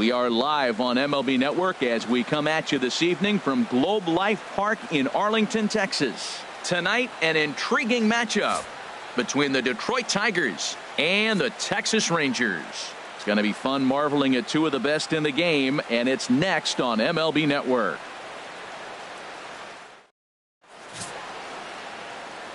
We are live on MLB Network as we come at you this evening from Globe Life Park in Arlington, Texas. Tonight, an intriguing matchup between the Detroit Tigers and the Texas Rangers. It's going to be fun marveling at two of the best in the game, and it's next on MLB Network.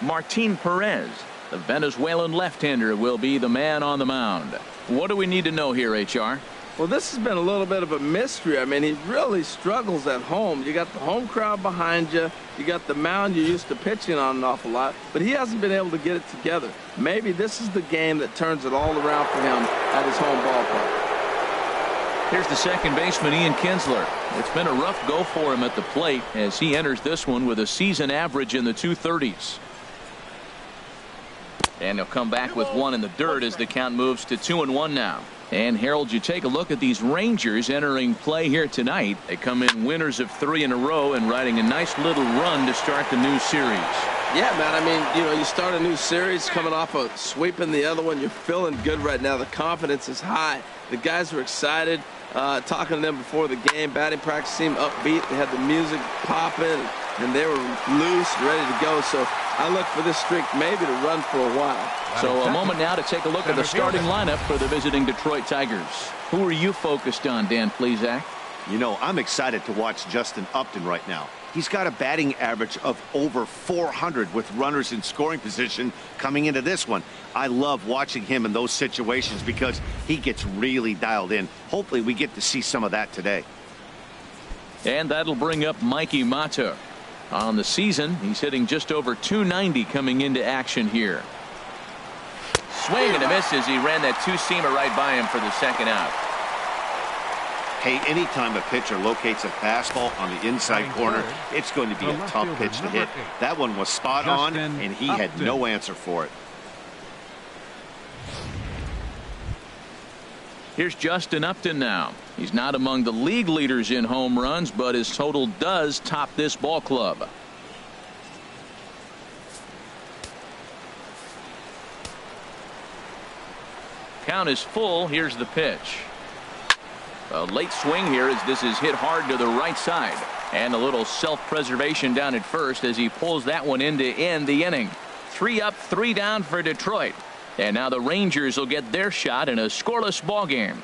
Martin Perez, the Venezuelan left-hander, will be the man on the mound. What do we need to know here, HR? Well, this has been a little bit of a mystery. I mean, he really struggles at home. You got the home crowd behind you. You got the mound you're used to pitching on an awful lot. But he hasn't been able to get it together. Maybe this is the game that turns it all around for him at his home ballpark. Here's the second baseman, Ian Kinsler. It's been a rough go for him at the plate as he enters this one with a season average in the 230s. And he'll come back with one in the dirt as the count moves to 2-1 now. And Harold, you take a look at these Rangers entering play here tonight. They come in winners of 3 in a row and riding a nice little run to start the new series. Yeah, man. I mean, you start a new series coming off a sweeping the other one. You're feeling good right now. The confidence is high. The guys are excited. Talking to them before the game, batting practice seemed upbeat. They had the music popping, and they were loose, ready to go. So I look for this streak maybe to run for a while. So a moment now to take a look at the starting lineup for the visiting Detroit Tigers. Who are you focused on, Dan Plesac? You know, I'm excited to watch Justin Upton right now. He's got a batting average of over 400 with runners in scoring position coming into this one. I love watching him in those situations because he gets really dialed in. Hopefully we get to see some of that today. And that'll bring up Mikey Mata. On the season, he's hitting just over 290 coming into action here. Swing and a miss as he ran that two-seamer right by him for the second out. Hey, anytime a pitcher locates a fastball on the inside corner, it's going to be a tough pitch to hit. That one was spot on, and he had no answer for it. Here's Justin Upton now. He's not among the league leaders in home runs, but his total does top this ball club. Count is full. Here's the pitch. A late swing here as this is hit hard to the right side. And a little self-preservation down at first as he pulls that one in to end the inning. 3 up, 3 down for Detroit. And now the Rangers will get their shot in a scoreless ball game.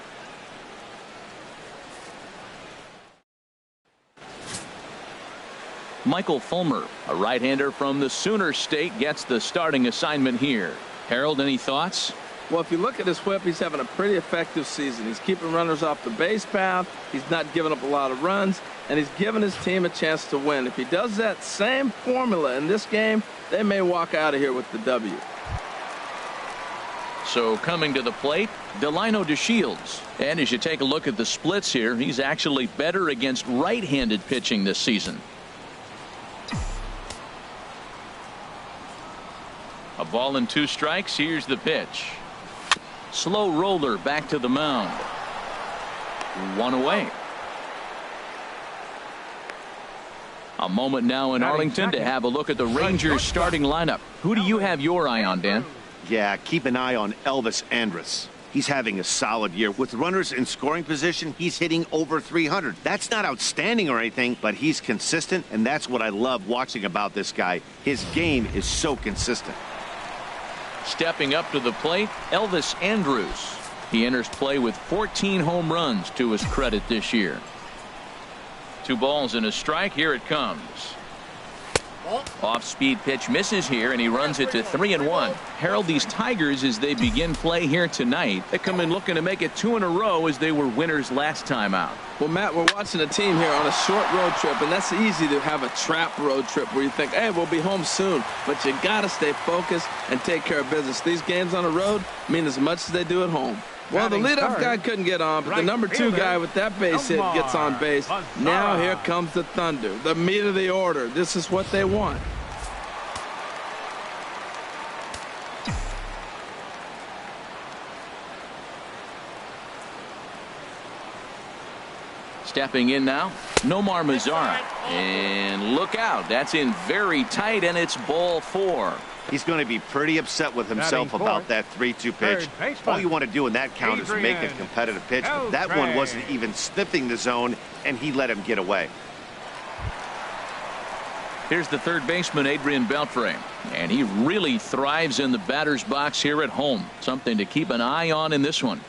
Michael Fulmer, a right-hander from the Sooner State, gets the starting assignment here. Harold, any thoughts? Well, if you look at his whip, he's having a pretty effective season. He's keeping runners off the base path. He's not giving up a lot of runs, and he's giving his team a chance to win. If he does that same formula in this game, they may walk out of here with the W. So coming to the plate, Delino DeShields. And as you take a look at the splits here, he's actually better against right-handed pitching this season. A ball and 2 strikes. Here's the pitch. Slow roller back to the mound. 1 away. A moment now in Arlington to have a look at the Rangers starting lineup. Who do you have your eye on, Dan? Yeah, keep an eye on Elvis Andrus. He's having a solid year. With runners in scoring position, he's hitting over 300. That's not outstanding or anything, but he's consistent, and that's what I love watching about this guy. His game is so consistent. Stepping up to the plate, Elvis Andrus. He enters play with 14 home runs to his credit this year. 2 balls and a strike. Here it comes. Off-speed pitch misses here, and he runs it to 3-1. Harold, these Tigers, as they begin play here tonight, they come in looking to make it 2 in a row as they were winners last time out. Well, Matt, we're watching a team here on a short road trip, and that's easy to have a trap road trip where you think, hey, we'll be home soon. But you got to stay focused and take care of business. These games on the road mean as much as they do at home. Well, the leadoff guy couldn't get on, but the number 2 guy with that base hit gets on base. Now here comes the Thunder, the meat of the order. This is what they want. Stepping in now, Nomar Mazara. And look out, that's in very tight, and it's ball 4. He's going to be pretty upset with himself about that 3-2 pitch. All you want to do in that count is make a competitive pitch, but that one wasn't even sniffing the zone, and he let him get away. Here's the third baseman, Adrian Beltre, and he really thrives in the batter's box here at home. Something to keep an eye on in this one.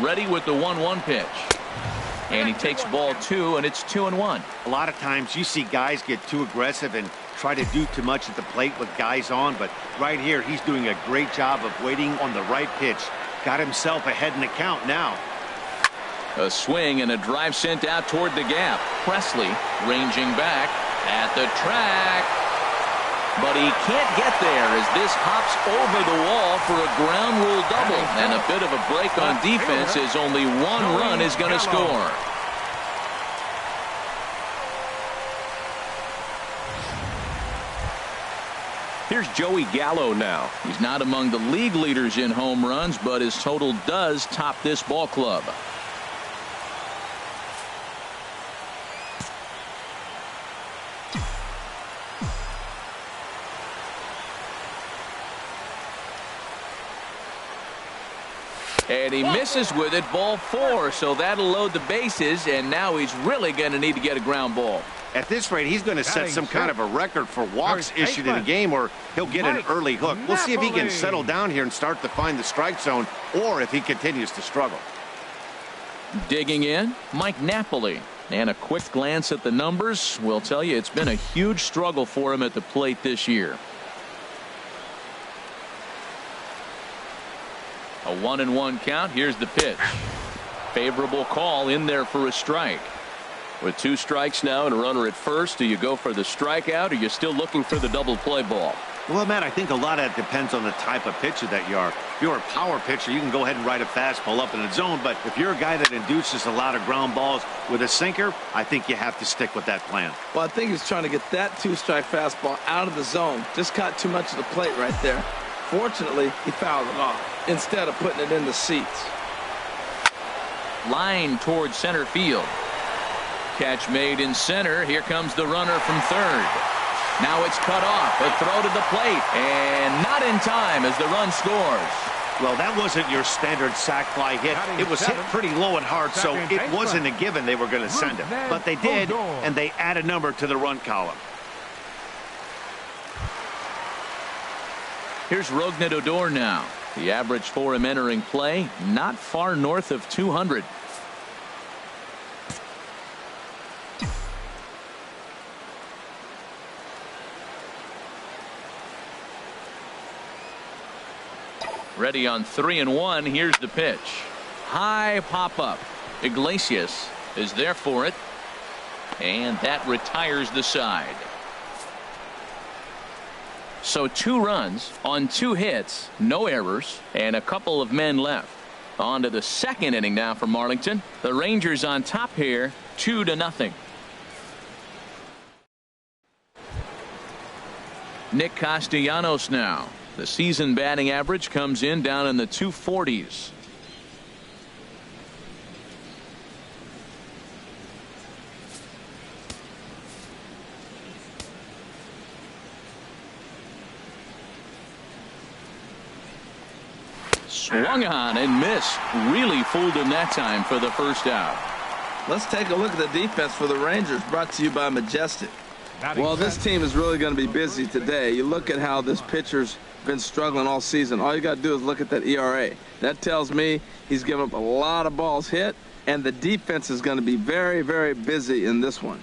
Ready with the 1-1 pitch. And he takes ball 2, and it's 2-1. A lot of times you see guys get too aggressive and try to do too much at the plate with guys on, but right here he's doing a great job of waiting on the right pitch. Got himself ahead in the count now. A swing and a drive sent out toward the gap. Presley ranging back at the track. But he can't get there as this hops over the wall for a ground rule double. And a bit of a break on defense as only one run is going to score. Here's Joey Gallo now. He's not among the league leaders in home runs, but his total does top this ball club. And he misses with it, ball 4, so that'll load the bases, and now he's really going to need to get a ground ball. At this rate, he's going to set some kind of a record for walks issued in a game, or he'll get an early hook. We'll see if he can settle down here and start to find the strike zone, or if he continues to struggle. Digging in, Mike Napoli. And a quick glance at the numbers will tell you it's been a huge struggle for him at the plate this year. A 1-1 count. Here's the pitch. Favorable call in there for a strike. With 2 strikes now and a runner at first, do you go for the strikeout, or are you still looking for the double play ball? Well, Matt, I think a lot of that depends on the type of pitcher that you are. If you're a power pitcher, you can go ahead and ride a fastball up in the zone. But if you're a guy that induces a lot of ground balls with a sinker, I think you have to stick with that plan. Well, I think he's trying to get that 2-strike fastball out of the zone. Just caught too much of the plate right there. Fortunately, he fouled it off instead of putting it in the seats. Line towards center field. Catch made in center. Here comes the runner from third. Now it's cut off. A throw to the plate. And not in time as the run scores. Well, that wasn't your standard sac fly hit. It was hit pretty low and hard, so it wasn't a given they were going to send him. But they did, and they add a number to the run column. Here's Rougned Odor now. The average for him entering play, not far north of 200. Ready on 3-1. Here's the pitch. High pop up. Iglesias is there for it. And that retires the side. So 2 runs on 2 hits, no errors, and a couple of men left. On to the second inning now for Arlington. The Rangers on top here, 2-0. Nick Castellanos now. The season batting average comes in down in the 240s. Swung on and missed. Really fooled him that time for the first out. Let's take a look at the defense for the Rangers, brought to you by Majestic. Well, this team is really going to be busy today. You look at how this pitcher's been struggling all season. All you got to do is look at that ERA. That tells me he's given up a lot of balls hit, and the defense is going to be very, very busy in this one.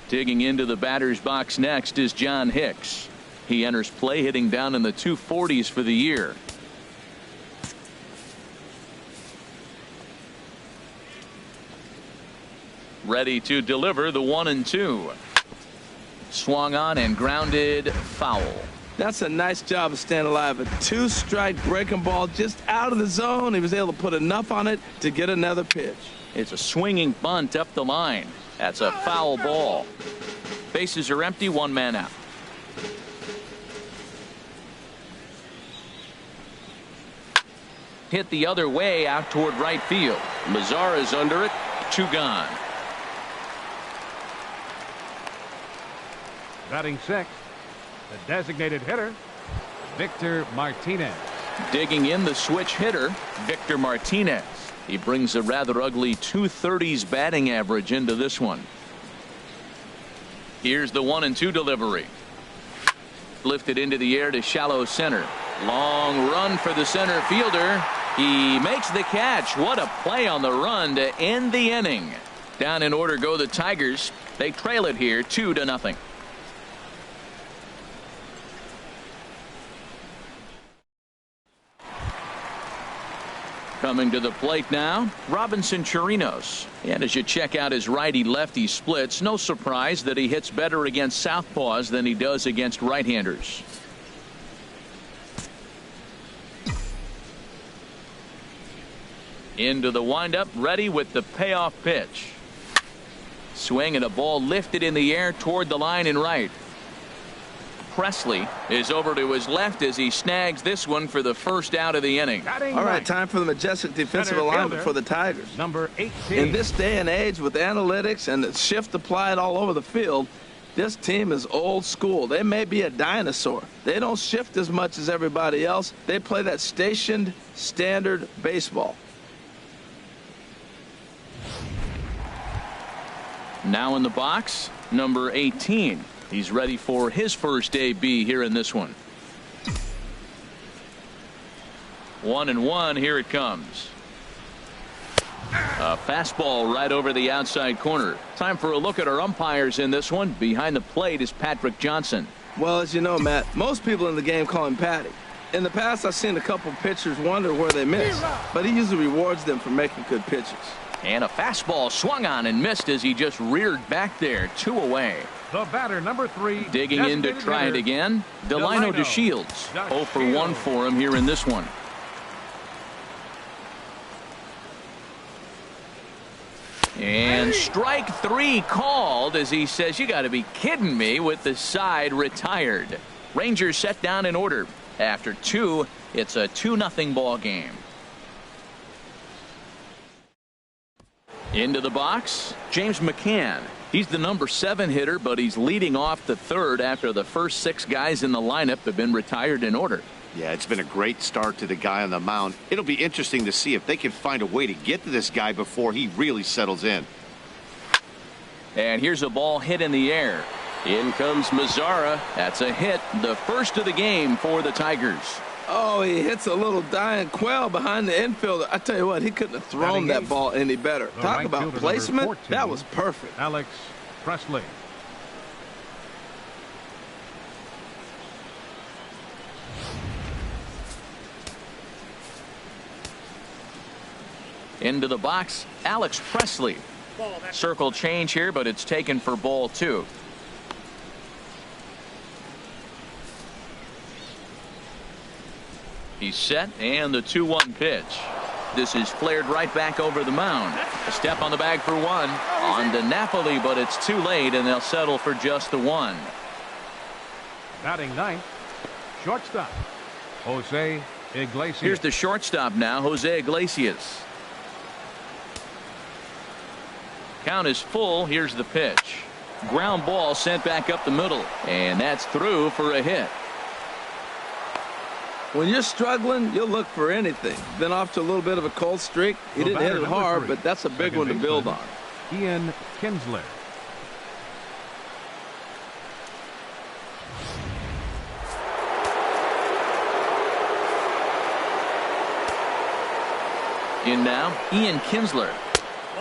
Digging into the batter's box next is John Hicks. He enters play hitting down in the 240s for the year. Ready to deliver the 1-2. Swung on and grounded foul. That's a nice job of staying alive. A 2-strike breaking ball just out of the zone. He was able to put enough on it to get another pitch. It's a swinging bunt up the line. That's a foul ball. Bases are empty, 1 man out. Hit the other way out toward right field. Mazara's under it. 2 gone. Batting sixth, the designated hitter, Victor Martinez. Digging in the switch hitter, Victor Martinez. He brings a rather ugly 230s batting average into this one. Here's the 1-2 delivery. Lifted into the air to shallow center. Long run for the center fielder. He makes the catch. What a play on the run to end the inning. Down in order go the Tigers. They trail it here 2-0. Coming to the plate now, Robinson Chirinos. And as you check out his righty-lefty splits, no surprise that he hits better against southpaws than he does against right-handers. Into the windup, ready with the payoff pitch. Swing and a ball lifted in the air toward the line and right. Presley is over to his left as he snags this one for the first out of the inning. All right, time for the majestic defensive alignment for the Tigers. Number 18. In this day and age with analytics and the shift applied all over the field, this team is old school. They may be a dinosaur. They don't shift as much as everybody else. They play that stationed standard baseball. Now in the box, number 18. He's ready for his first AB here in this one. 1-1. Here it comes. A fastball right over the outside corner. Time for a look at our umpires in this one. Behind the plate is Patrick Johnson. Well, as you know, Matt, most people in the game call him Patty. In the past, I've seen a couple pitchers wonder where they miss, but he usually rewards them for making good pitches. And a fastball swung on and missed as he just reared back there. 2 away. The batter, number 3. Digging in to try it again. Delino DeShields. 0 for 1 for him here in this one. And strike 3 called as he says, you got to be kidding me, with the side retired. Rangers set down in order. After 2, it's a 2-0 ball game. Into the box, James McCann. He's the number 7 hitter, but he's leading off the third after the first 6 guys in the lineup have been retired in order. Yeah, it's been a great start to the guy on the mound. It'll be interesting to see if they can find a way to get to this guy before he really settles in. And here's a ball hit in the air. In comes Mazara. That's a hit, the first of the game for the Tigers. Oh, he hits a little dying quail behind the infielder. I tell you what, he couldn't have thrown that ball any better. Talk about placement. That was perfect. Alex Presley. Into the box, Alex Presley. Circle change here, but it's taken for ball 2. He's set, and the 2-1 pitch. This is flared right back over the mound. A step on the bag for 1. On to Napoli, but it's too late, and they'll settle for just the 1. Batting ninth, shortstop, Jose Iglesias. Here's the shortstop now, Jose Iglesias. Count is full. Here's the pitch. Ground ball sent back up the middle, and that's through for a hit. When you're struggling, you'll look for anything. Been off to a little bit of a cold streak. He didn't hit it hard, but that's a big one to build on. Ian Kinsler. In now, Ian Kinsler.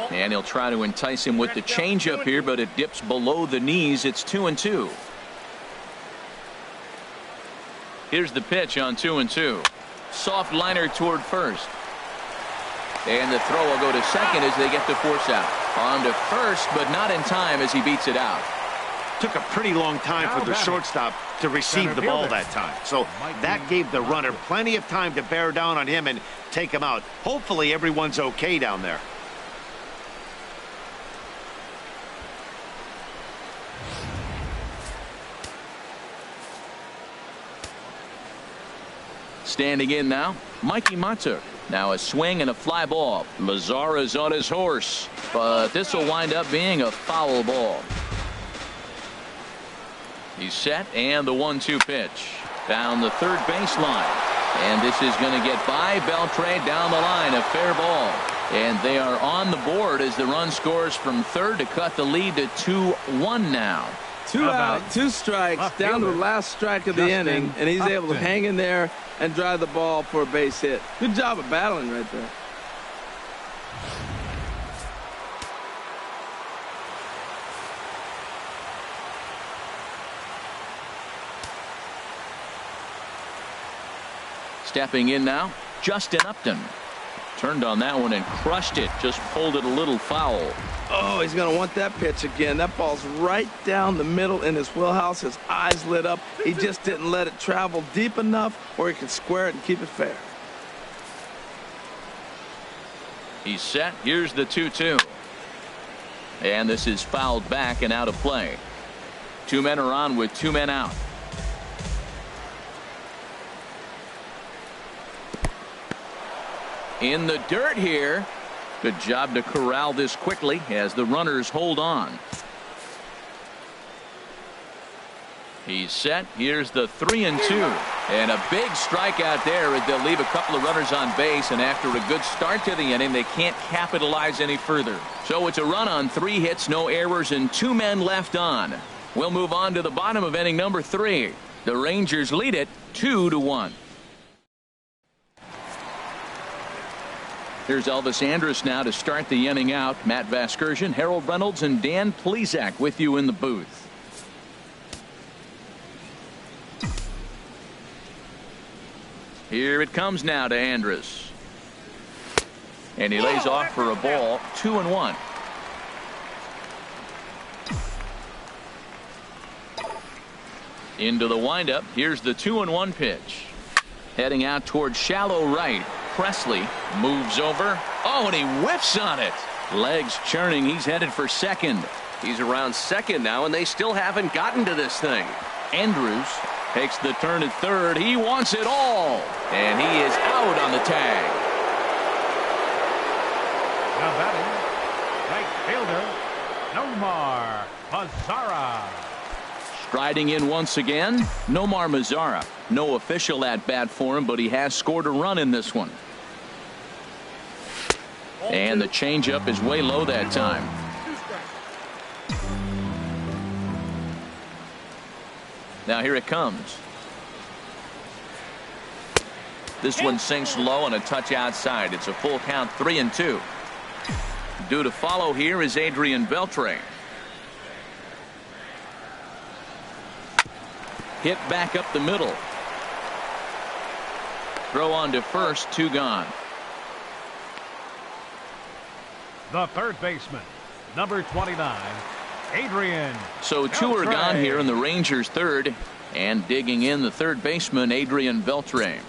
And he'll try to entice him with the changeup here, but it dips below the knees. It's 2-2. Here's the pitch on 2-2. Soft liner toward first. And the throw will go to second as they get the force out. On to first, but not in time as he beats it out. Took a pretty long time for the shortstop to receive the ball that time. So that gave the runner plenty of time to bear down on him and take him out. Hopefully everyone's okay down there. Standing in now, Mikey Matzuk. Now a swing and a fly ball. Mazara's on his horse, but this will wind up being a foul ball. He's set, and the 1-2 pitch. Down the third baseline. And this is going to get by Beltre down the line. A fair ball. And they are on the board as the run scores from third to cut the lead to 2-1 now. 2 out, 2 strikes, down to the last strike of the inning, and he's able to hang in there and drive the ball for a base hit. Good job of battling right there. Stepping in now, Justin Upton. Turned on that one and crushed it. Just pulled it a little foul. Oh, he's going to want that pitch again. That ball's right down the middle in his wheelhouse. His eyes lit up. He just didn't let it travel deep enough where he could square it and keep it fair. He's set. Here's the 2-2. And this is fouled back and out of play. 2 men are on with 2 men out. In the dirt here. Good job to corral this quickly as the runners hold on. He's set. Here's the 3-2. And a big strikeout there as they'll leave a couple of runners on base, and after a good start to the inning they can't capitalize any further. So it's a run on 3 hits, no errors, and 2 men left on. We'll move on to the bottom of inning number 3. The Rangers lead it 2-1. Here's Elvis Andrus now to start the inning out. Matt Vasgersian, Harold Reynolds, and Dan Plesac with you in the booth. Here it comes now to Andrus. And he lays off for a ball. 2-1. Into the windup. Here's the 2-1 pitch. Heading out towards shallow right. Presley moves over. Oh, and he whiffs on it. Legs churning. He's headed for second. He's around second now, and they still haven't gotten to this thing. Andrews takes the turn at third. He wants it all. And he is out on the tag. Now batting, right fielder, Nomar Mazara. Striding in once again, Nomar Mazara. No official at bat for him, but he has scored a run in this one. And the changeup is way low that time. Now here it comes. This one sinks low and a touch outside. It's a full count, 3-2. Due to follow here is Adrian Beltre. Hit back up the middle. Throw on to first, 2 gone. The third baseman, number 29, Adrian. So 2 are gone here in the Rangers' third, and digging in the third baseman, Adrian Beltre.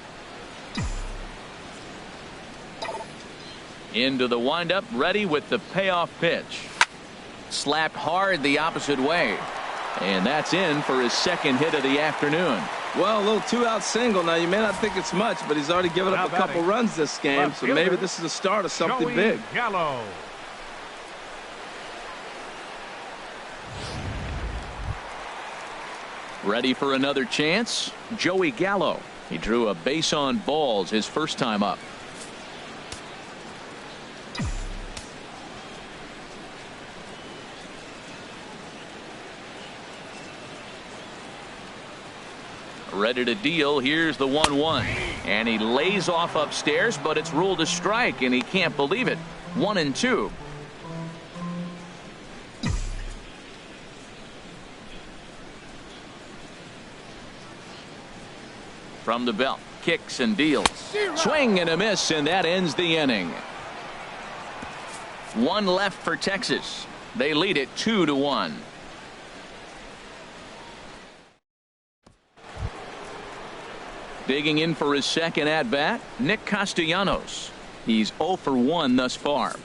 Into the windup, ready with the payoff pitch. Slapped hard the opposite way. And that's in for his second hit of the afternoon. Well, a little 2-out single. Now, you may not think it's much, but he's already given up a couple runs this game, so maybe this is the start of something big. Gallo. Ready for another chance? Joey Gallo. He drew a base on balls his first time up. Ready to deal. Here's the 1-1. And he lays off upstairs, but it's ruled a strike, and he can't believe it. 1-2. From the belt, kicks and deals. Swing and a miss, and that ends the inning. 1 left for Texas. They lead it 2-1. Digging in for his second at-bat, Nick Castellanos. He's 0 for 1 thus far.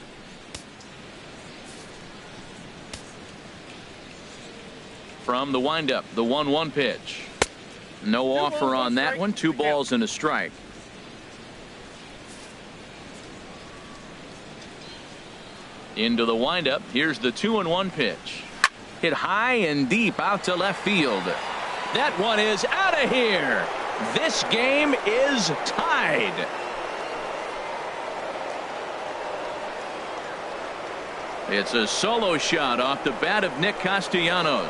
From the windup, the 1-1 pitch. No offer on that one. 2 balls and a strike. Into the windup. Here's the 2-1 pitch. Hit high and deep out to left field. That one is out of here. This game is tied. It's a solo shot off the bat of Nick Castellanos.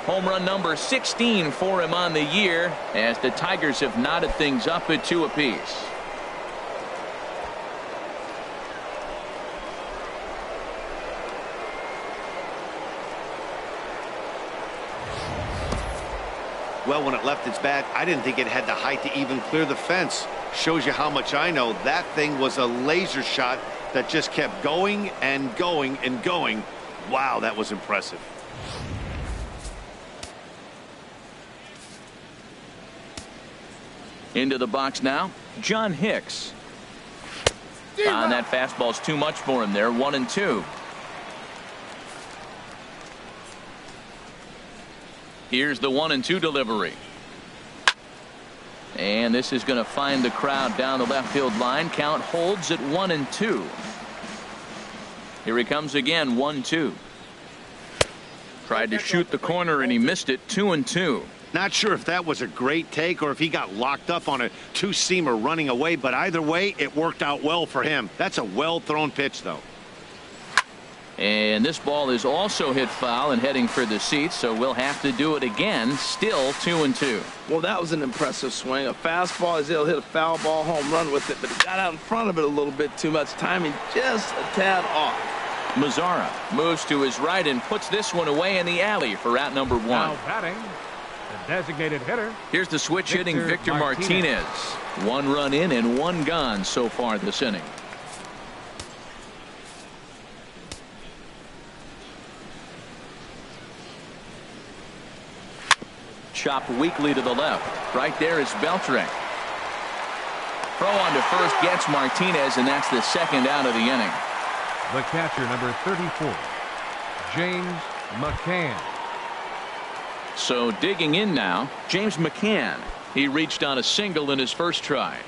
Home run number 16 for him on the year, as the Tigers have knotted things up at 2 apiece. Well, when it left its bat, I didn't think it had the height to even clear the fence. Shows you how much I know. That thing was a laser shot that just kept going and going and going. Wow, that was impressive. Into the box now, John Hicks. And that fastball's too much for him there. 1-2. Here's the 1-2 delivery. And this is going to find the crowd down the left field line. Count holds at 1-2. Here he comes again. 1-2. Tried to shoot the corner and he missed it. 2-2. Not sure if that was a great take or if he got locked up on a two-seamer running away, but either way, it worked out well for him. That's a well-thrown pitch, though. And this ball is also hit foul and heading for the seats, so we'll have to do it again. Still 2-2. Well, that was an impressive swing. A fastball, he'll hit a foul ball home run with it, but he got out in front of it a little bit too much. Timing just a tad off. Mazzara moves to his right and puts this one away in the alley for out number 1. Now batting, the designated hitter. Here's the switch hitting Victor Martinez. 1 run in and 1 gone so far this inning. Chopped weakly to the left. Right there is Beltre. Throw on to first gets Martinez, and that's the second out of the inning. The catcher, number 34, James McCann. So digging in now, James McCann. He reached on a single in his first try.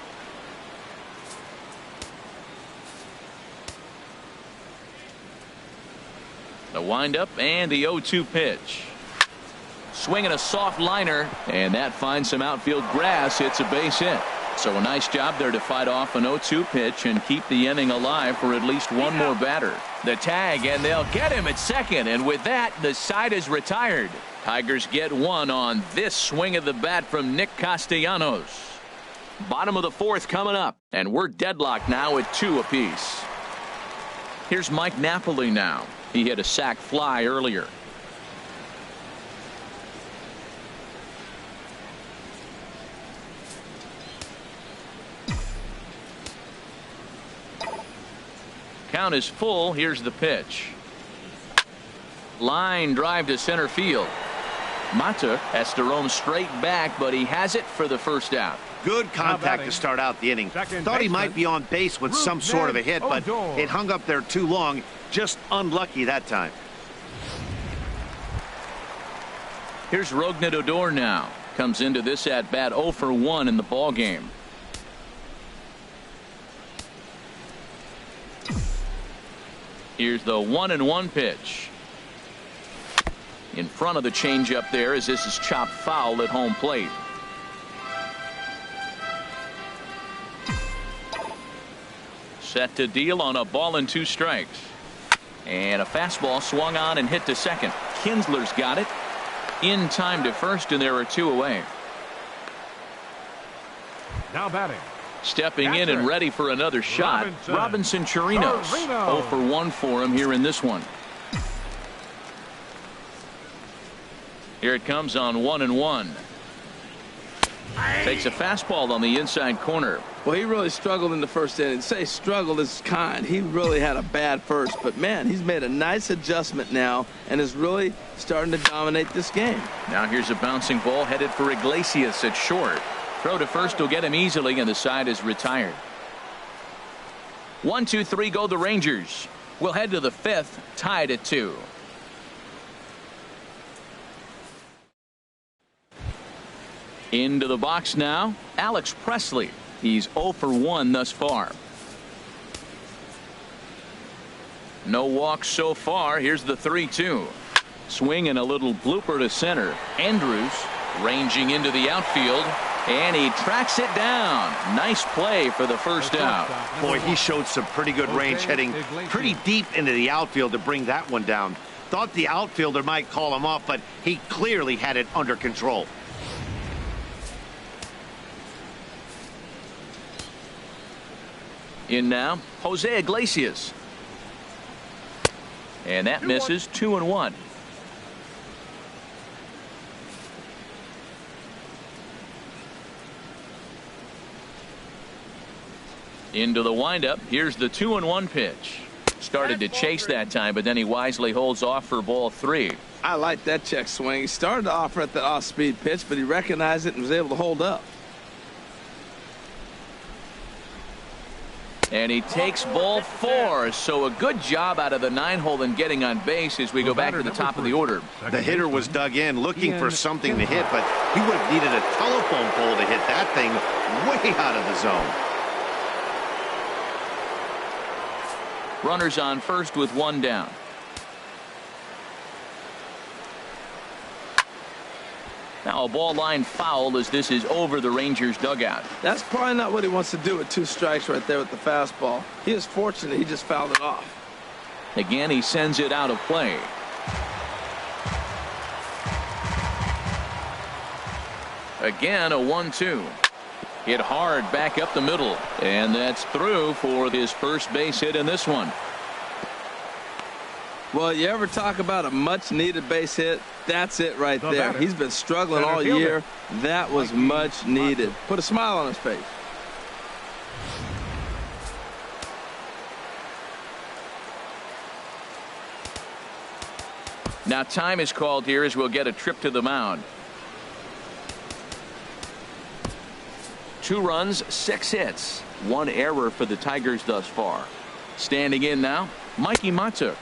The windup and the 0-2 pitch. Swinging a soft liner, and that finds some outfield grass. It's a base hit. So a nice job there to fight off an 0-2 pitch and keep the inning alive for at least one more batter. The tag, and they'll get him at second, and with that, the side is retired. Tigers get 1 on this swing of the bat from Nick Castellanos. Bottom of the 4th coming up, and we're deadlocked now at 2 apiece. Here's Mike Napoli now. He hit a sac fly earlier. Count is full. Here's the pitch. Line drive to center field. Mata has to roam straight back, but he has it for the first out. Good contact to start out the inning. Thought he might be on base with some sort of a hit, but it hung up there too long. Just unlucky that time. Here's Rougned Odor now. Comes into this at bat 0 for 1 in the ball game. Here's the 1-1 pitch. In front of the changeup there, as this is chopped foul at home plate. Set to deal on a ball and 2 strikes. And a fastball swung on and hit to second. Kinsler's got it. In time to first, and there are 2 away. Now batting. Stepping in and ready for another shot, Robinson Chirinos. 0 for 1 for him here in this one. Here it comes on 1-1. Takes a fastball on the inside corner. Well, he really struggled in the first inning. Say struggled is kind. He really had a bad first, but man, he's made a nice adjustment now and is really starting to dominate this game. Now here's a bouncing ball headed for Iglesias at short. Throw to first will get him easily, and the side is retired. 1, 2, 3 go the Rangers. We'll head to the 5th, tied at 2. Into the box now, Alex Presley. He's 0 for 1 thus far. No walks so far. Here's the 3-2. Swing and a little blooper to center. Andrews ranging into the outfield, and he tracks it down. Nice play for the first out. Boy, he showed some pretty good range heading pretty deep into the outfield to bring that one down. Thought the outfielder might call him off, but he clearly had it under control. In now, Jose Iglesias. And that misses. 2-1. Into the windup. Here's the 2-1 pitch. Started to chase that time, but then he wisely holds off for ball 3. I like that check swing. He started to offer at the off-speed pitch, but he recognized it and was able to hold up. And he takes ball 4. So a good job out of the 9-hole in getting on base as we go back to the top of the order. The hitter was dug in looking for something to hit, but he would have needed a telephone pole to hit that thing way out of the zone. Runners on first with 1 down. Now a ball line foul as this is over the Rangers dugout. That's probably not what he wants to do with 2 strikes right there with the fastball. He is fortunate he just fouled it off. Again, he sends it out of play. Again, a 1-2. Hit hard back up the middle, and that's through for his first base hit in this one. Well, you ever talk about a much-needed base hit? That's it right there. He's been struggling all year. That was much needed. Put a smile on his face. Now time is called here as we'll get a trip to the mound. 2 runs, 6 hits, 1 error for the Tigers thus far. Standing in now, Mikey Matuk.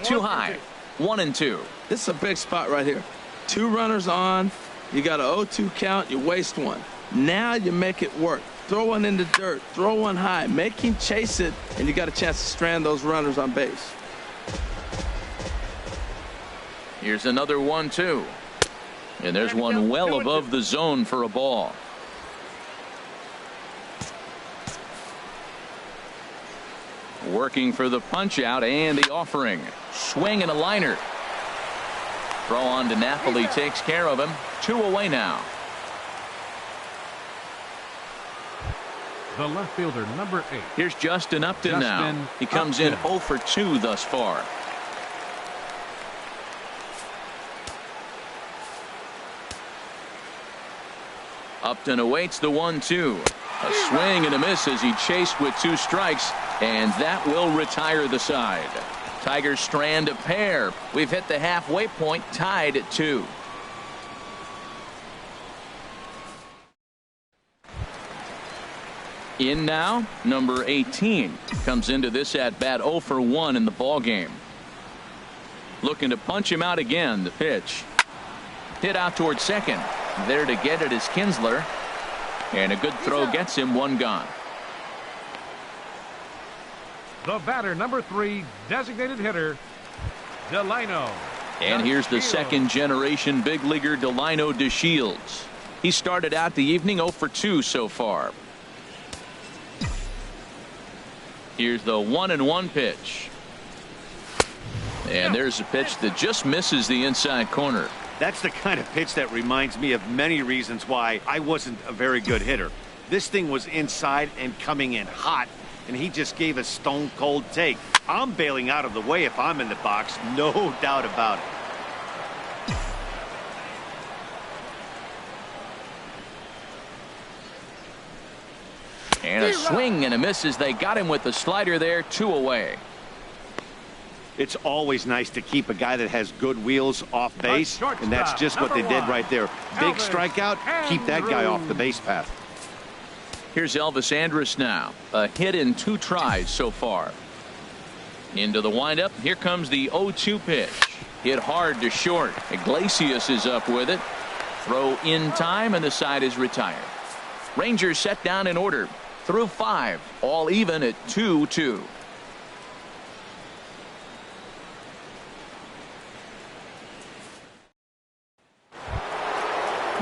Too high, 1-2. This is a big spot right here. 2 runners on. You got an 0-2 count. You waste 1. Now you make it work. Throw one in the dirt. Throw one high. Make him chase it, and you got a chance to strand those runners on base. Here's another 1-2. And there's one well above the zone for a ball. Working for the punch out and the offering. Swing and a liner. Throw on to Napoli takes care of him. 2 away now. The left fielder, number 8. Here's Justin Upton now. He comes in 0 for 2 thus far. Upton awaits the 1-2. A swing and a miss as he chased with 2 strikes, and that will retire the side. Tigers strand a pair. We've hit the halfway point, tied at 2. In now, number 18 comes into this at bat 0 for 1 in the ball game. Looking to punch him out again. The pitch hit out towards second. There to get it is Kinsler. And a good throw gets him 1 gone. The batter, number 3, designated hitter, Delino. And here's the second-generation big leaguer Delino DeShields. He started out the evening 0 for 2 so far. Here's the 1-1 pitch. And there's a pitch that just misses the inside corner. That's the kind of pitch that reminds me of many reasons why I wasn't a very good hitter. This thing was inside and coming in hot, and he just gave a stone-cold take. I'm bailing out of the way if I'm in the box, no doubt about it. And a swing and a miss as they got him with the slider there. 2 away. It's always nice to keep a guy that has good wheels off base, and that's just what they did right there. Big strikeout, keep that guy off the base path. Here's Elvis Andrus now. A hit in 2 tries so far. Into the windup. Here comes the 0-2 pitch. Hit hard to short. Iglesias is up with it. Throw in time, and the side is retired. Rangers set down in order. Through 5. All even at 2-2.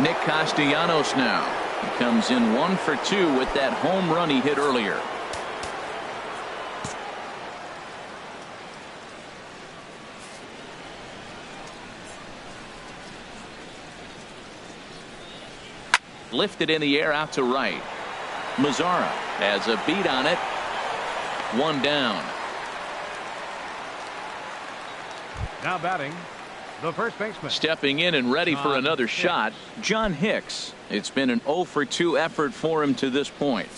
Nick Castellanos now. He comes in 1 for 2 with that home run he hit earlier. Lifted in the air out to right. Mazzara has a beat on it. 1 down. Now batting, the first baseman. Stepping in and ready for another shot, John Hicks. It's been an 0 for 2 effort for him to this point.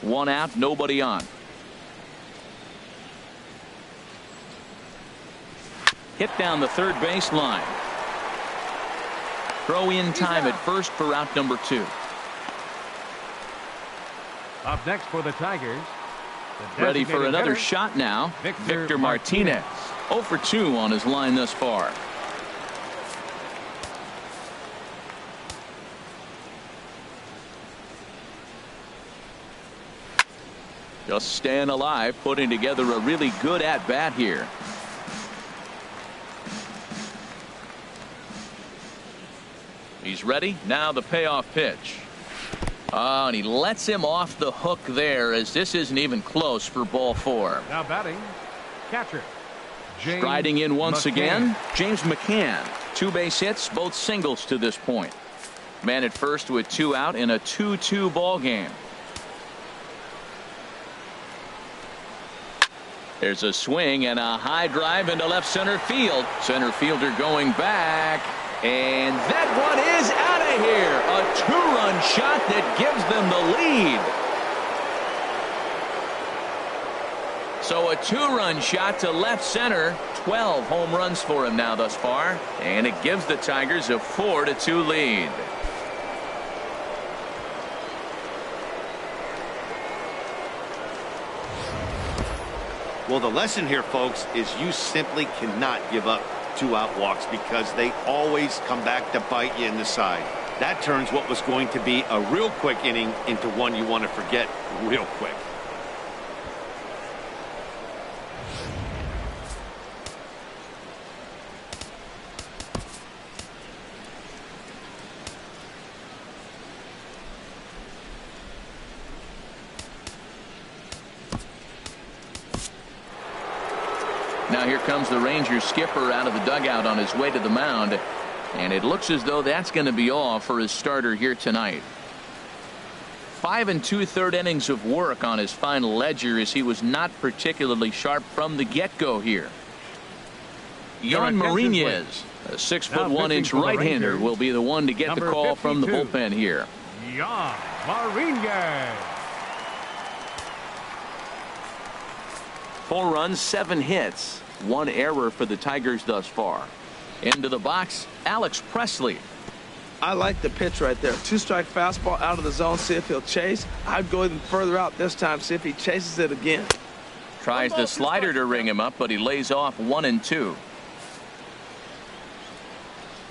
1 out, nobody on. Hit down the third baseline. Throw in time at first for out number 2. Up next for the Tigers. The Ready for designated another hitter, shot now. Victor Martinez. Martinez. 0 for 2 on his line thus far. Just staying alive, putting together a really good at-bat here. He's ready. Now the payoff pitch. Oh, and he lets him off the hook there, as this isn't even close for ball 4. Now batting, catcher. Striding in once again, James McCann. 2 base hits, both singles to this point. Man at first with 2 out in a 2-2 ball game. There's a swing and a high drive into left center field. Center fielder going back. And that one is out of here. A 2-run shot that gives them the lead. So a 2-run shot to left center. 12 home runs for him now thus far. And it gives the Tigers a 4-2 lead. Well, the lesson here, folks, is you simply cannot give up 2-out walks, because they always come back to bite you in the side. That turns what was going to be a real quick inning into one you want to forget real quick. Now here comes the Rangers skipper out of the dugout on his way to the mound, and it looks as though that's going to be all for his starter here tonight. 5 2/3 innings of work on his final ledger, as he was not particularly sharp from the get-go here. Jan Marinez, a 6'1" right-hander, will be the one to get the call from the bullpen here. Jan Marinez. 4 runs, 7 hits, 1 error for the Tigers thus far. Into the box, Alex Presley. I like the pitch right there. 2-strike fastball out of the zone. See if he'll chase. I'd go even further out this time. See if he chases it again. Tries the slider to ring him up, but he lays off 1-2.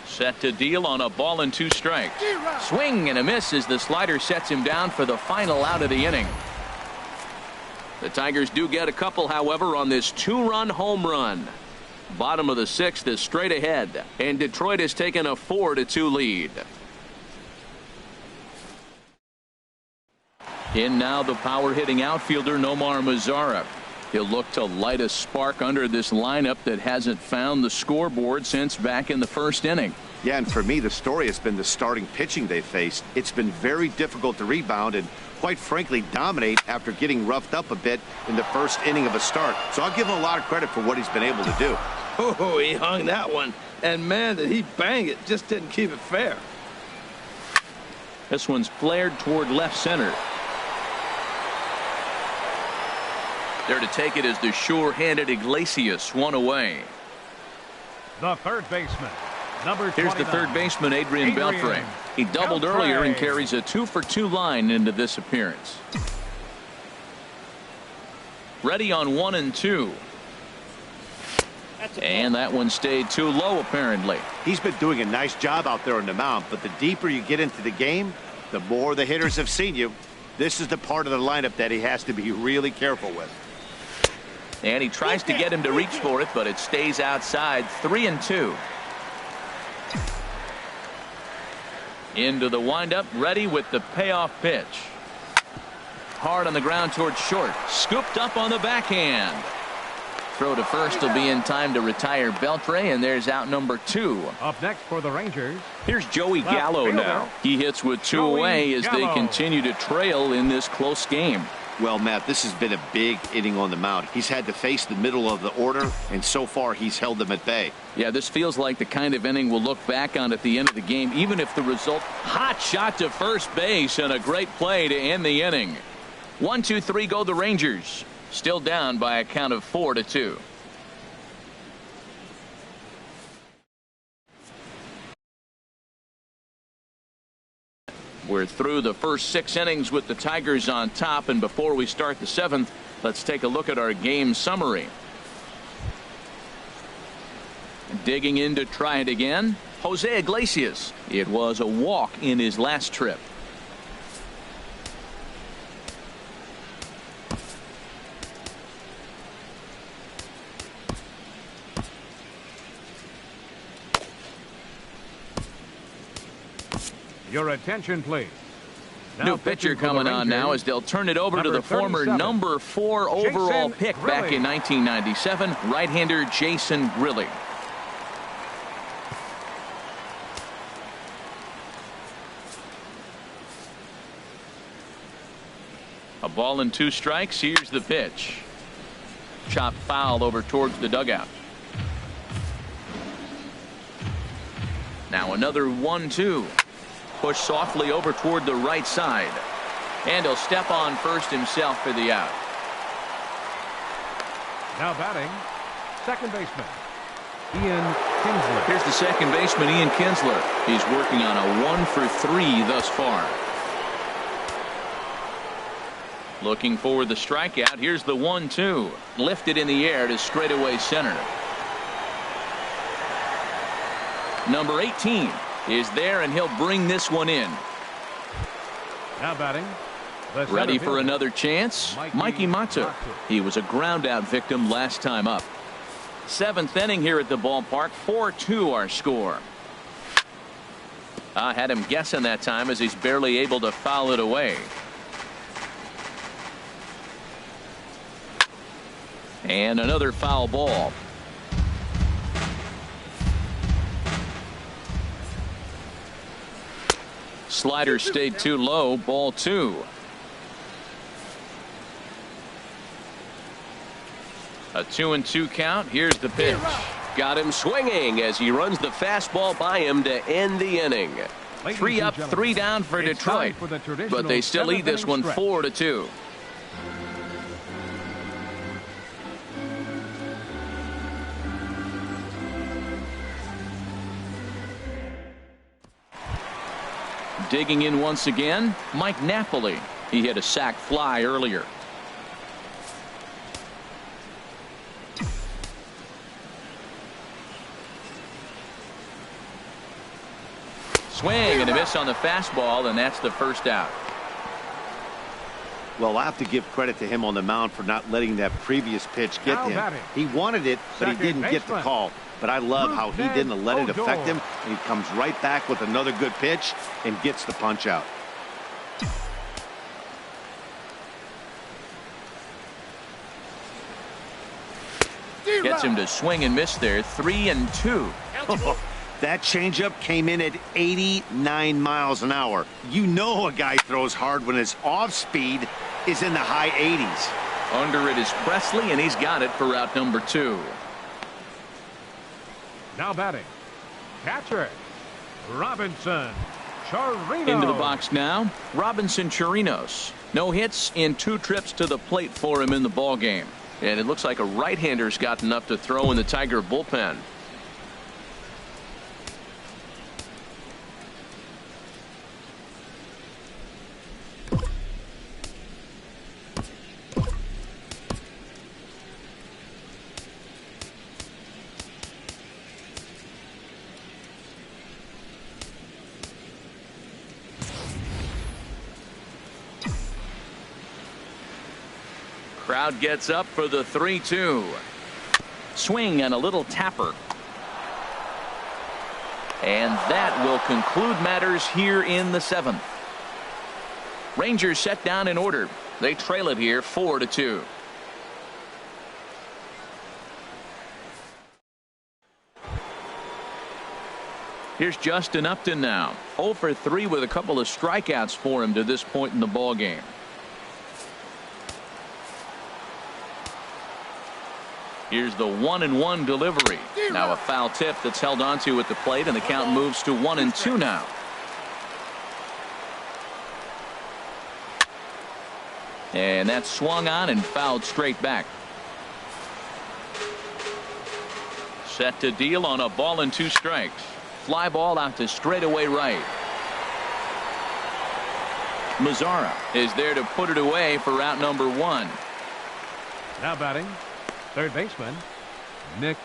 Set to deal on a ball and 2 strikes. Swing and a miss as the slider sets him down for the final out of the inning. The Tigers do get a couple, however, on this 2-run home run. Bottom of the 6th is straight ahead, and Detroit has taken a 4-2 lead. In now the power-hitting outfielder Nomar Mazzara. He'll look to light a spark under this lineup that hasn't found the scoreboard since back in the first inning. Yeah, and for me, the story has been the starting pitching they faced. It's been very difficult to rebound and, quite frankly, dominate after getting roughed up a bit in the first inning of a start. So I'll give him a lot of credit for what he's been able to do. Oh, he hung that one. And, man, did he bang it. Just didn't keep it fair. This one's flared toward left center. There to take it is the sure-handed Iglesias, 1 away. The third baseman, number 29. Here's the third baseman, Adrian Beltre. He doubled earlier and carries a 2-for-2 line into this appearance. Ready on 1-2. And that one stayed too low, apparently. He's been doing a nice job out there on the mound, but the deeper you get into the game, the more the hitters have seen you. This is the part of the lineup that he has to be really careful with. And he tries to get him to reach for it, but it stays outside. 3-2. Into the windup, ready with the payoff pitch. Hard on the ground towards short. Scooped up on the backhand. Throw to first will be in time to retire Beltre, and there's out number 2. Up next for the Rangers. Here's Joey Gallo now. He hits with 2 away as they continue to trail in this close game. Well, Matt, this has been a big inning on the mound. He's had to face the middle of the order, and so far he's held them at bay. Yeah, this feels like the kind of inning we'll look back on at the end of the game, even if the result, hot shot to first base and a great play to end the inning. 1-2-3 go the Rangers. Still down by a count of 4-2. We're through the first 6 innings with the Tigers on top, and before we start the 7th, let's take a look at our game summary. Digging in to try it again, Jose Iglesias. It was a walk in his last trip. Your attention, please. New pitcher coming on now as they'll turn it over to the former number 4 overall pick back in 1997, right-hander Jason Grilli. A ball and 2 strikes. Here's the pitch. Chopped foul over towards the dugout. Now another 1-2. Push softly over toward the right side. And he'll step on first himself for the out. Now batting, second baseman, Ian Kinsler. Here's the second baseman, Ian Kinsler. He's working on a 1 for 3 thus far. Looking for the strikeout. Here's the 1-2. Lifted in the air to straightaway center. Number 18 is there, and he'll bring this one in. Now batting. Ready for another chance? Mikey Matu. He was a ground out victim last time up. 7th inning here at the ballpark. 4-2 our score. I had him guessing that time as he's barely able to foul it away. And another foul ball. Slider stayed too low. Ball 2. A 2-2 count. Here's the pitch. Got him swinging as he runs the fastball by him to end the inning. 3 up, 3 down for Detroit, but they still lead this one 4-2. Digging in once again, Mike Napoli. He hit a sac fly earlier. Swing and a miss on the fastball, and that's the first out. Well, I have to give credit to him on the mound for not letting that previous pitch get to him. He wanted it, but he didn't get the call. But I love how he didn't let it affect him, and he comes right back with another good pitch and gets the punch out. Gets him to swing and miss there. 3-2. That changeup came in at 89 miles an hour. You know a guy throws hard when his off speed is in the high 80s. Under it is Presley, and he's got it for out number 2. Now batting, catcher Robinson Chirinos. Into the box now, Robinson Chirinos. No hits in 2 trips to the plate for him in the ball game, and it looks like a right-hander's got enough to throw in the Tiger bullpen. Crowd gets up for the 3-2. Swing and a little tapper. And that will conclude matters here in the 7th. Rangers set down in order. They trail it here 4-2. Here's Justin Upton now. 0 for 3 with a couple of strikeouts for him to this point in the ball game. Here's the 1-1 delivery. Now a foul tip that's held onto at the plate, and the count moves to 1-2 now. And that's swung on and fouled straight back. Set to deal on a ball and 2 strikes. Fly ball out to straightaway right. Mazzara is there to put it away for out number 1. Now batting, third baseman, Nick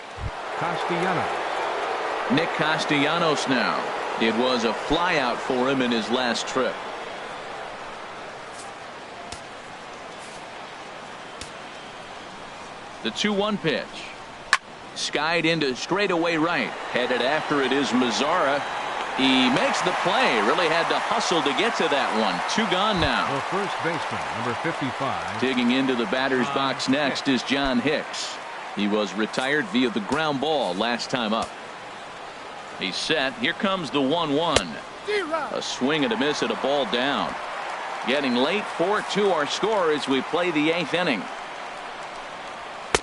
Castellanos. Nick Castellanos now. It was a fly out for him in his last trip. The 2-1 pitch. Skied into straightaway right. Headed after it is Mazzara. He makes the play. Really had to hustle to get to that one. 2 gone now. The first baseman, number 55. Digging into the batter's box next is John Hicks. He was retired via the ground ball last time up. He's set. Here comes the 1-1. A swing and a miss at a ball down. Getting late. 4-2 our score as we play the 8th inning.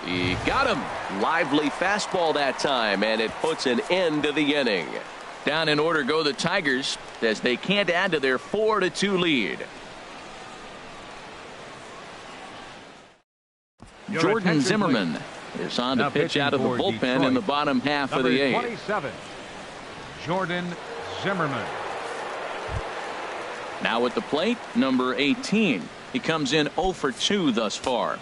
He got him. Lively fastball that time, and it puts an end to the inning. Down in order go the Tigers as they can't add to their 4-2 lead. Jordan Zimmerman is on to pitch out of the bullpen Detroit. In the bottom half of the 8th. 27, Jordan Zimmerman. Now at the plate, number 18. He comes in 0 for 2 thus far.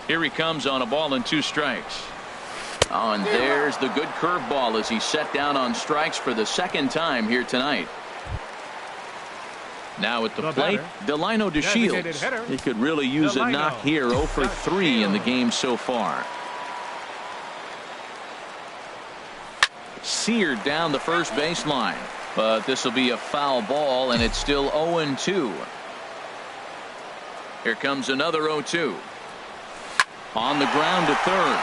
Here he comes on a ball and 2 strikes. Oh, and there's the good curveball as he's set down on strikes for the 2nd time here tonight. Now at the plate, Delino DeShields. He could really use a knock here. 0 for 3 in the game so far. Seared down the first baseline, but this will be a foul ball, and it's still 0-2. Here comes another 0-2. On the ground to third.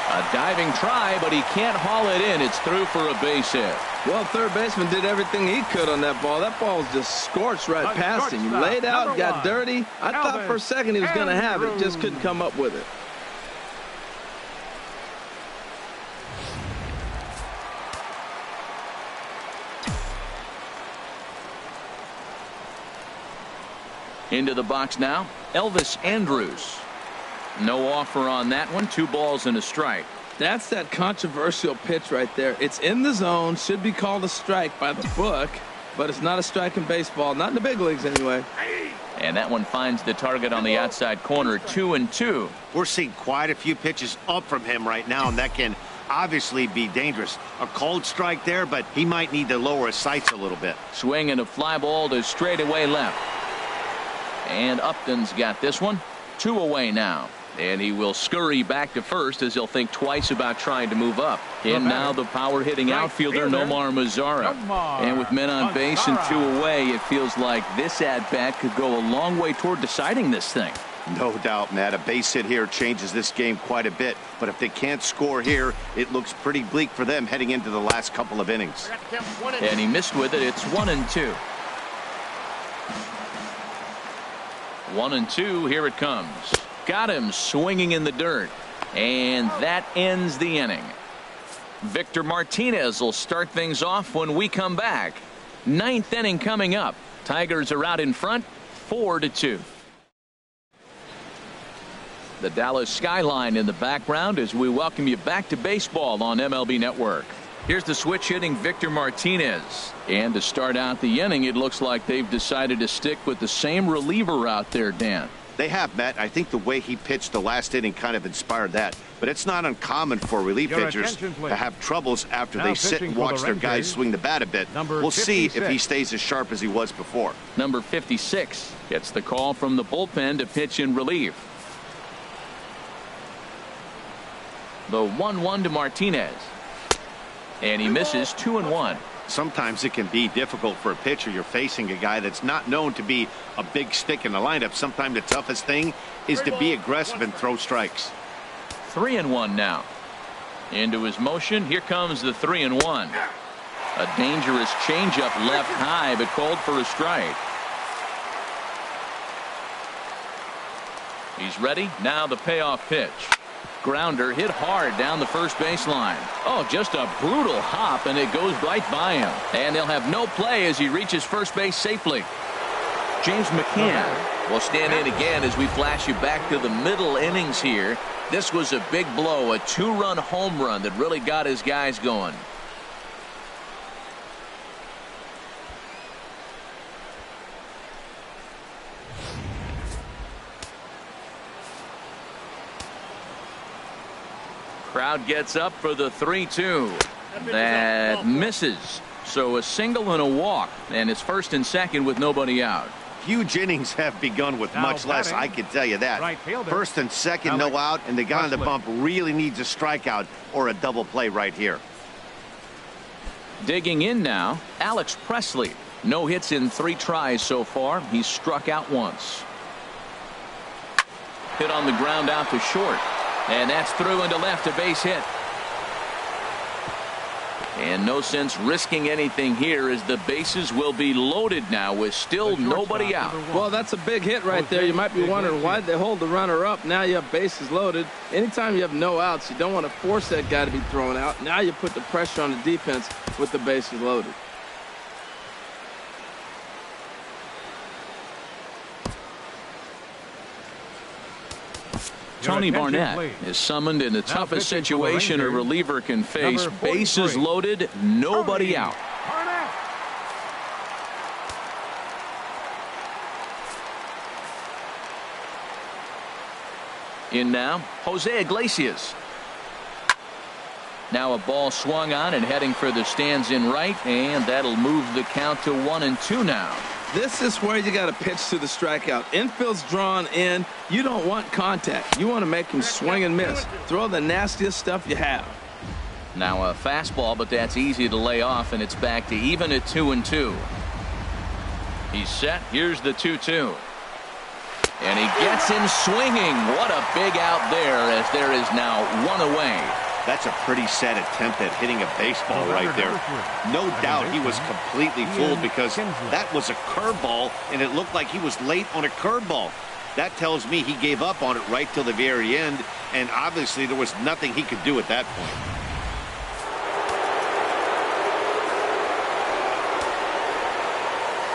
A diving try, but he can't haul it in. It's through for a base hit. Well, third baseman did everything he could on that ball. That ball was just scorched right past him. He laid out, got dirty. I thought for a second he was going to have it. Just couldn't come up with it. Into the box now, Elvis Andrus. No offer on that one. 2 balls and a strike. That's that controversial pitch right there. It's in the zone. Should be called a strike by the book, but it's not a strike in baseball. Not in the big leagues anyway. And that one finds the target on the outside corner. 2-2. We're seeing quite a few pitches up from him right now, and that can obviously be dangerous. A cold strike there, but he might need to lower his sights a little bit. Swing and a fly ball to straightaway left. And Upton's got this one. 2 away now. And he will scurry back to first as he'll think twice about trying to move up. And now the power hitting outfielder Nomar Mazzara. And with men on base and 2 away, it feels like this at bat could go a long way toward deciding this thing. No doubt, Matt. A base hit here changes this game quite a bit. But if they can't score here, it looks pretty bleak for them heading into the last couple of innings. And he missed with it. It's 1-2. 1-2. Here it comes. Got him swinging in the dirt. And that ends the inning. Victor Martinez will start things off when we come back. 9th inning coming up. Tigers are out in front 4-2. The Dallas skyline in the background as we welcome you back to baseball on MLB Network. Here's the switch hitting Victor Martinez. And to start out the inning, it looks like they've decided to stick with the same reliever out there, Dan. They have, Matt. I think the way he pitched the last inning kind of inspired that. But it's not uncommon for relief pitchers to have troubles after they sit and watch their guys swing the bat a bit. We'll see if he stays as sharp as he was before. Number 56 gets the call from the bullpen to pitch in relief. The 1-1 to Martinez. And he misses 2-1. Sometimes it can be difficult for a pitcher. You're facing a guy that's not known to be a big stick in the lineup. Sometimes the toughest thing is to be aggressive and throw strikes. 3-1 now. Into his motion. Here comes the 3-1. A dangerous changeup left high, but called for a strike. He's ready. Now the payoff pitch. Grounder hit hard down the first baseline. Oh, just a brutal hop, and it goes right by him. And they'll have no play as he reaches first base safely. James McCann will stand in again as we flash you back to the middle innings here. This was a big blow, a 2-run home run that really got his guys going. Crowd gets up for the 3-2. That misses. So a single and a walk, and it's first and second with nobody out. Huge innings have begun with much less, I can tell you that. First and second, no out, and the guy on the bump really needs a strikeout or a double play right here. Digging in now, Alex Presley. No hits in 3 tries so far. He's struck out once. Hit on the ground out to short. And that's through into left, a base hit. And no sense risking anything here as the bases will be loaded now with still nobody out. Well, that's a big hit right there. You might be wondering why they hold the runner up. Now you have bases loaded. Anytime you have no outs, you don't want to force that guy to be thrown out. Now you put the pressure on the defense with the bases loaded. Tony Barnett is summoned in the toughest situation a reliever can face. Bases loaded, nobody out. In now, Jose Iglesias. Now a ball swung on and heading for the stands in right, and that'll move the count to 1-2 now. This is where you got to pitch to the strikeout. Infield's drawn in. You don't want contact. You want to make him swing and miss. Throw the nastiest stuff you have. Now a fastball, but that's easy to lay off, and it's back to even at 2-2. He's set. Here's the 2-2. And he gets him swinging. What a big out there, as there is now 1 away. That's a pretty sad attempt at hitting a baseball right there. No doubt he was completely fooled because that was a curveball, and it looked like he was late on a curveball. That tells me he gave up on it right till the very end, and obviously there was nothing he could do at that point.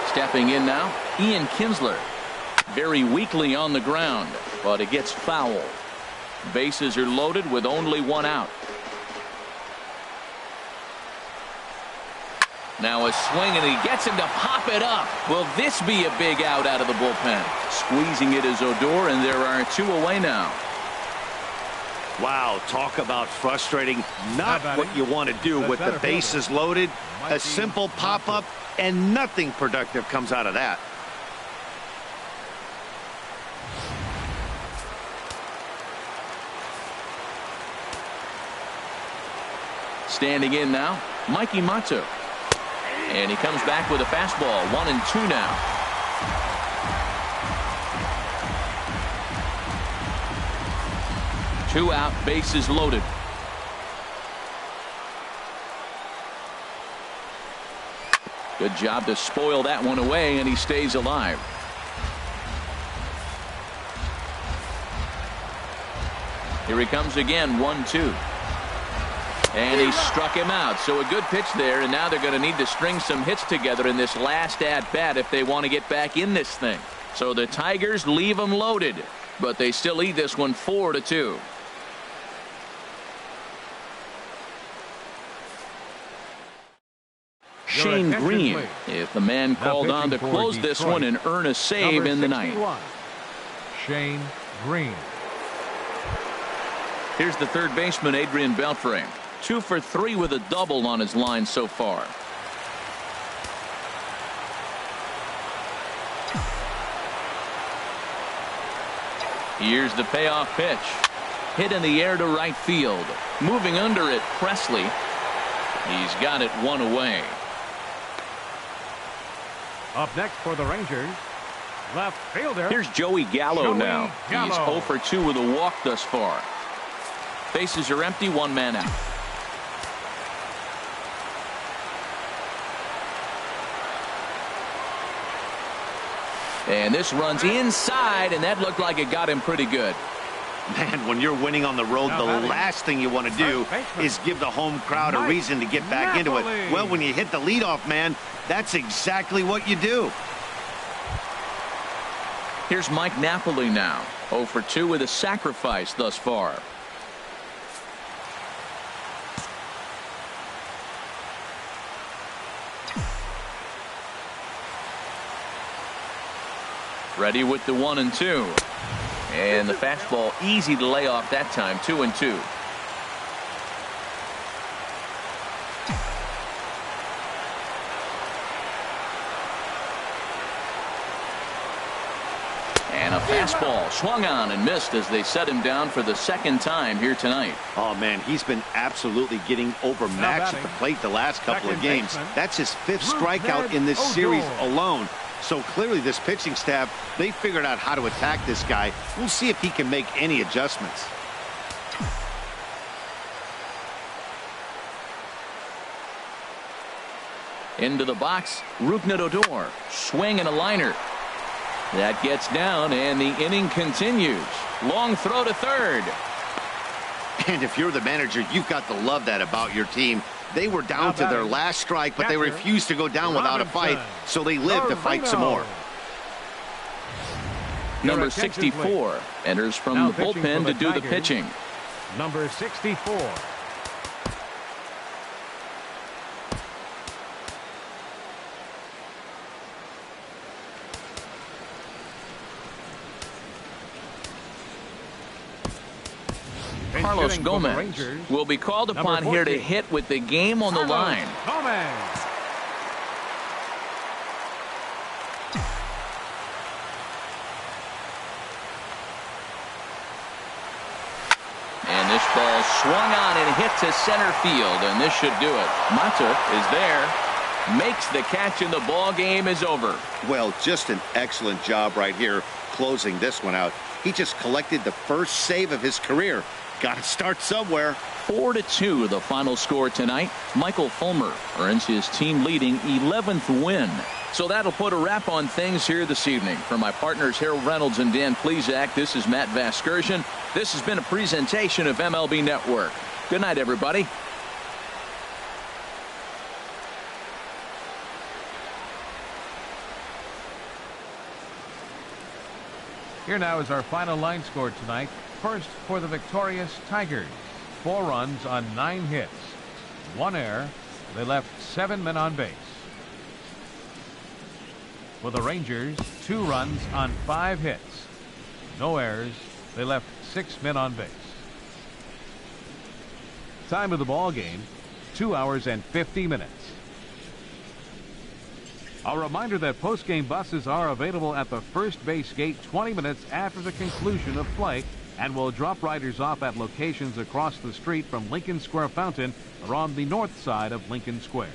Stepping in now, Ian Kinsler. Very weakly on the ground, but it gets foul. Bases are loaded with only 1 out. Now a swing, and he gets him to pop it up. Will this be a big out of the bullpen? Squeezing it is Odor, and there are 2 away now. Wow, talk about frustrating. Not what you want to do with the bases loaded. A simple pop-up, and nothing productive comes out of that. Standing in now, Mikey Matsu. And he comes back with a fastball. 1-2 now. Two out, bases loaded. Good job to spoil that one away, and he stays alive. Here he comes again, 1-2. And he struck him out. So a good pitch there, and now they're going to need to string some hits together in this last at-bat if they want to get back in this thing. So the Tigers leave them loaded, but they still lead this one 4-2. Shane Green is the man called on to close this one and earn a save in the ninth. Shane Green. Here's the third baseman, Adrian Beltre. 2 for 3 with a double on his line so far. Here's the payoff pitch. Hit in the air to right field. Moving under it, Presley. He's got it 1 away. Up next for the Rangers, left fielder. Here's Joey Gallo now. Gallo. He's 0 for 2 with a walk thus far. Bases are empty, 1 man out. And this runs inside, and that looked like it got him pretty good. Man, when you're winning on the road, the last thing you want to do is give the home crowd a reason to get back into it. Well, when you hit the leadoff man, that's exactly what you do. Here's Mike Napoli now. 0 for 2 with a sacrifice thus far. Ready with the 1 and 2. And the fastball easy to lay off that time. 2 and 2. And a fastball swung on and missed as they set him down for the second time here tonight. Oh, man, he's been absolutely getting overmatched at the plate the last couple of games. That's his 5th strikeout in this series alone. So clearly this pitching staff, they figured out how to attack this guy. We'll see if he can make any adjustments. Into the box, Rougned Odor. Swing and a liner. That gets down, and the inning continues. Long throw to third. And if you're the manager, you've got to love that about your team. They were down to their last strike, but they refused to go down without a fight, so they lived to fight some more. Number 64 enters from the bullpen to do the pitching. Number 64. Carlos Gomez will be called upon here to hit with the game on the line. And this ball swung on and hit to center field, and this should do it. Mata is there, makes the catch, and the ball game is over. Well, just an excellent job right here closing this one out. He just collected the first save of his career. Got to start somewhere. 4-2 the final score tonight. Michael Fulmer earns his team leading 11th win. So that'll put a wrap on things here this evening. For my partners Harold Reynolds and Dan Plesac, this is Matt Vasgersian. This has been a presentation of MLB Network. Good night, everybody. Here now is our final line score tonight. First for the victorious Tigers. 4 runs on 9 hits. 1 error. They left 7 men on base. For the Rangers, 2 runs on 5 hits. No errors. They left 6 men on base. Time of the ball game, 2 hours and 50 minutes. A reminder that post-game buses are available at the first base gate 20 minutes after the conclusion of play and will drop riders off at locations across the street from Lincoln Square Fountain or on the north side of Lincoln Square.